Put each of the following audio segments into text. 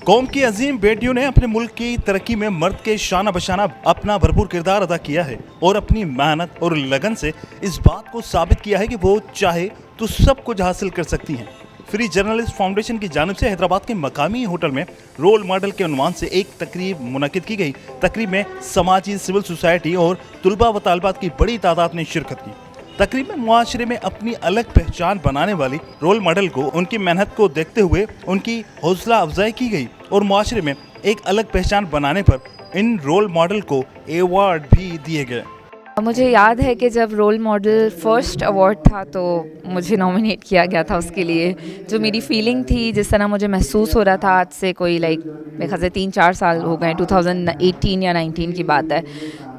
قوم کی عظیم بیٹیوں نے اپنے ملک کی ترقی میں مرد کے شانہ بشانہ اپنا بھرپور کردار ادا کیا ہے اور اپنی محنت اور لگن سے اس بات کو ثابت کیا ہے کہ وہ چاہے تو سب کچھ حاصل کر سکتی ہیں۔ فری جرنلسٹ فاؤنڈیشن کی جانب سے حیدرآباد کے مقامی ہوٹل میں رول ماڈل کے عنوان سے ایک تقریب منعقد کی گئی۔ تقریب میں سماجی، سول سوسائٹی اور طلباء و طالبات کی بڑی تعداد نے شرکت کی۔ تقریب میں معاشرے میں اپنی الگ پہچان بنانے والی رول ماڈل کو ان کی محنت کو دیکھتے ہوئے ان کی حوصلہ افزائی کی گئی اور معاشرے میں ایک الگ پہچان بنانے پر ان رول ماڈل کو ایوارڈ بھی دیے گئے۔ مجھے یاد ہے کہ جب رول ماڈل فرسٹ ایوارڈ تھا تو مجھے نامینیٹ کیا گیا تھا اس کے لیے۔ جو میری فیلنگ تھی، جس طرح مجھے محسوس ہو رہا تھا، آج سے کوئی میرے خیال سے 3-4 سال ہو گئے، 2018 یا 19 کی بات ہے،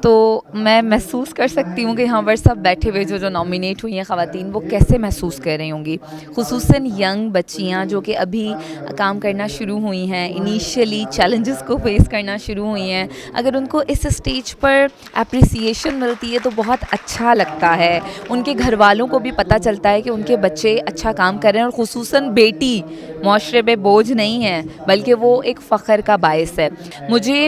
تو میں محسوس کر سکتی ہوں کہ یہاں پر سب بیٹھے ہوئے جو نامینیٹ ہوئی ہیں خواتین، وہ کیسے محسوس کر رہی ہوں گی، خصوصاً ینگ بچیاں جو کہ ابھی کام کرنا شروع ہوئی ہیں، انیشیلی چیلنجز کو فیس کرنا شروع ہوئی ہیں۔ اگر ان کو اس اسٹیج پر اپریسیشن ملتی ہے تو بہت اچھا لگتا ہے۔ ان کے گھر والوں کو بھی پتہ چلتا ہے کہ ان کے بچے اچھا کام کر رہے ہیں، اور خصوصاً بیٹی معاشرے پہ بوجھ نہیں ہے بلکہ وہ ایک فخر کا باعث ہے۔ مجھے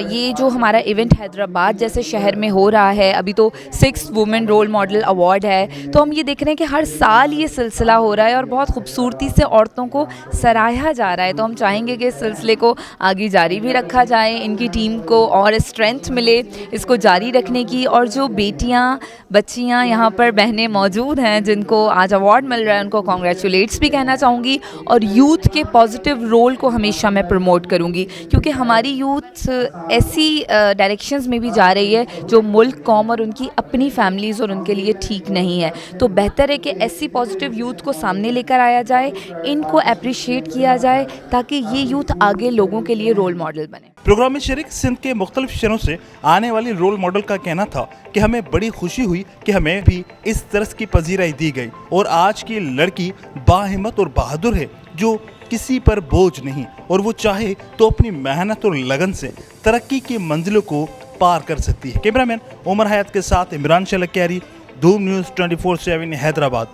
یہ جو ہمارا ایونٹ حیدرآباد جیسے شہر میں ہو رہا ہے، ابھی تو 6 وومن رول ماڈل ایوارڈ ہے، تو ہم یہ دیکھ رہے ہیں کہ ہر سال یہ سلسلہ ہو رہا ہے اور بہت خوبصورتی سے عورتوں کو سراہا جا رہا ہے۔ تو ہم چاہیں گے کہ اس سلسلے کو آگے جاری بھی رکھا جائے، ان کی ٹیم کو اور اسٹرینتھ ملے اس کو جاری رکھنے کی، اور جو بیٹیاں بچیاں یہاں پر بہنیں موجود ہیں جن کو آج ایوارڈ مل رہا ہے، ان کو کانگریچولیٹس بھی کہنا چاہوں گی، اور یوتھ کے پازیٹیو رول کو ہمیشہ میں پروموٹ کروں گی، کیونکہ ہماری یوتھ ایسی ڈائریکشنز میں بھی جا رہی ہے جو ملک، قوم اور ان کی اپنی فیملیز اور ان کے لیے ٹھیک نہیں ہے۔ تو بہتر ہے کہ ایسی پازیٹیو یوتھ کو سامنے لے کر آیا جائے، ان کو اپریشیٹ کیا جائے، تاکہ یہ یوتھ آگے لوگوں کے لیے رول ماڈل بنے۔ پروگرام میں شریک سندھ کے مختلف شہروں سے آنے والی رول ماڈل کا کہنا تھا کہ ہمیں بڑی خوشی ہوئی کہ ہمیں بھی اس طرز کی پذیرائی دی گئی، اور آج کی لڑکی باہمت اور بہادر ہے جو کسی پر بوجھ نہیں، اور وہ چاہے تو اپنی محنت اور لگن سے ترقی کی منزلوں کو پار کر سکتی ہے۔ کیمرہ مین عمر حیات کے ساتھ عمران شلکیاری، دھوم نیوز 24/7 حیدرآباد۔